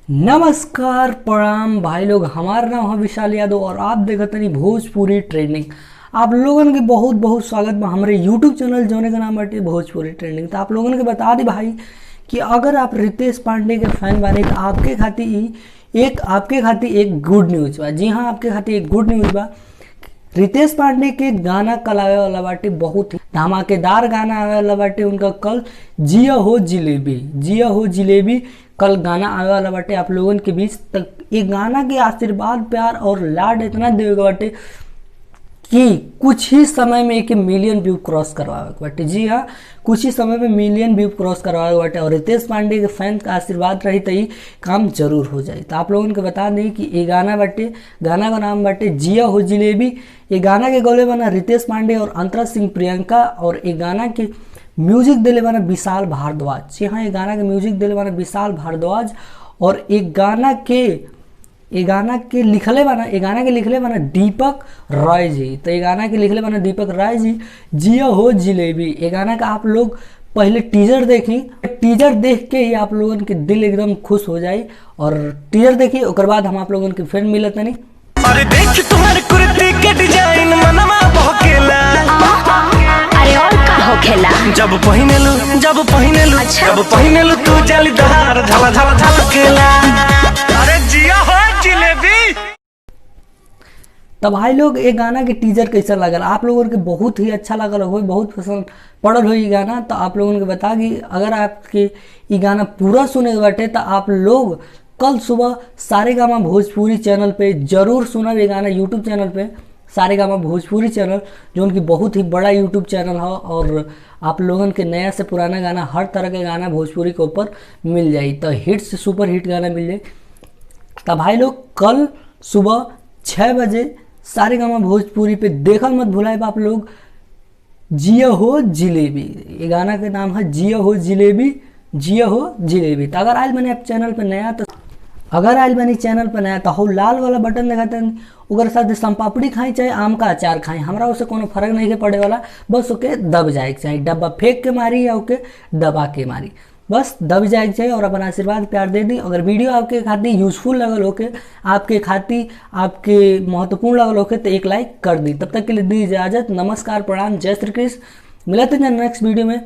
नमस्कार प्रणाम भाई लोग। हमारा नाम है विशाल यादव और आप देखते हैं भोजपुरी ट्रेंडिंग। आप लोगन के बहुत बहुत स्वागत बा हमारे यूट्यूब चैनल जोने का नाम बाटे भोजपुरी ट्रेंडिंग। तो आप लोगन के बता दी भाई कि अगर आप रितेश पांडे के फैन बानी तो आपके खातिर एक गुड न्यूज़ बा। जी हाँ, आपके खातिर एक गुड न्यूज़ बा। रितेश पांडे के गाना कल आवे वाला बाटे, बहुत ही धमाकेदार गाना आवे वाला बाटे उनका। कल जिया हो जिलेबी कल गाना आवे वाला बाटे आप लोगन के बीच तक। ये गाना के आशीर्वाद प्यार और लाड इतना देवे बाटे कि कुछ ही समय में एक मिलियन व्यू क्रॉस करवावे बाटे। जी हाँ, कुछ ही समय में मिलियन व्यू क्रॉस करवावे बाटे और रितेश पांडे के फैन का आशीर्वाद रही तो ये काम जरूर हो जाए। तो आप लोगों को बता दें कि ये गाना बाटे, गाना का नाम बाटे जिया हो जिलेबी। ये गाना के गौले बना रितेश पांडे और अंतरा सिंह प्रियंका और ये गाना के म्यूजिक दिले बना विशाल भारद्वाज। जी हाँ, ये गाना के म्यूजिक दिले बना विशाल भारद्वाज और ये गाना के लिखले बना दीपक राय जी। तो ये गाना के लिखले बना दीपक राय जी। जिया हो जिलेबी ये गाना का आप लोग पहले टीजर देखी, टीजर देख के ही आप लोगों के दिल एकदम खुश हो जाए। और टीजर देखी उसके बाद हम आप लोगों के फिर मिलत नहीं। अरे देख तुम्हारे कुर्ती के डिजाइन मनवा बहकेला। अरे और का होखेला जब पहिनेलु तू जालीदार झला झला झलकेला। अरे जिया हो जिलेबी। तब भाई लोग ये गाना के टीजर कैसा लगल आप लोगों के? बहुत ही अच्छा लगल हो, बहुत पसंद पड़ल हो ये गाना। तो आप लोगों को बता कि अगर आपके ये गाना पूरा सुने के बाटे तो आप लोग कल सुबह सारेगामा भोजपुरी चैनल पे जरूर सुना ये गाना। यूट्यूब चैनल पे सारेगामा भोजपुरी चैनल जो उनकी बहुत ही बड़ा यूट्यूब चैनल है और आप लोगों के नया से पुराना गाना हर तरह के गाना भोजपुरी के ऊपर मिल जाए। तो हिट से सुपर हिट गाना मिल जाए। तब भाई लोग कल सुबह 6 बजे सारेगामा भोजपुरी पे देखल मत भुलाए आप लोग जिया हो जिलेबी। ये गाना के नाम है जिया हो जिलेबी। तो अगर आज मैंने आप चैनल पे नया तो हो लाल वाला बटन दिखाते हैं, ओकर साथ संपापड़ी खाई चाहे आम का अचार खाई, हमरा उससे कोनो फर्क नहीं के पड़े वाला। बस ओके दब जाए के चाहिए, डब्बा फेंक के मारी या ओके दबा के मारी, बस दब जाए के चाहिए और अपना आशीर्वाद प्यार दे दी। अगर वीडियो आपके खातिर यूजफुल लगल होके, आपके महत्वपूर्ण लगल होके तो एक लाइक कर दी। तब तक के लिए दी इजाजत। नमस्कार प्रणाम, जय श्री कृष्ण। मिलते हैं नेक्स्ट वीडियो में।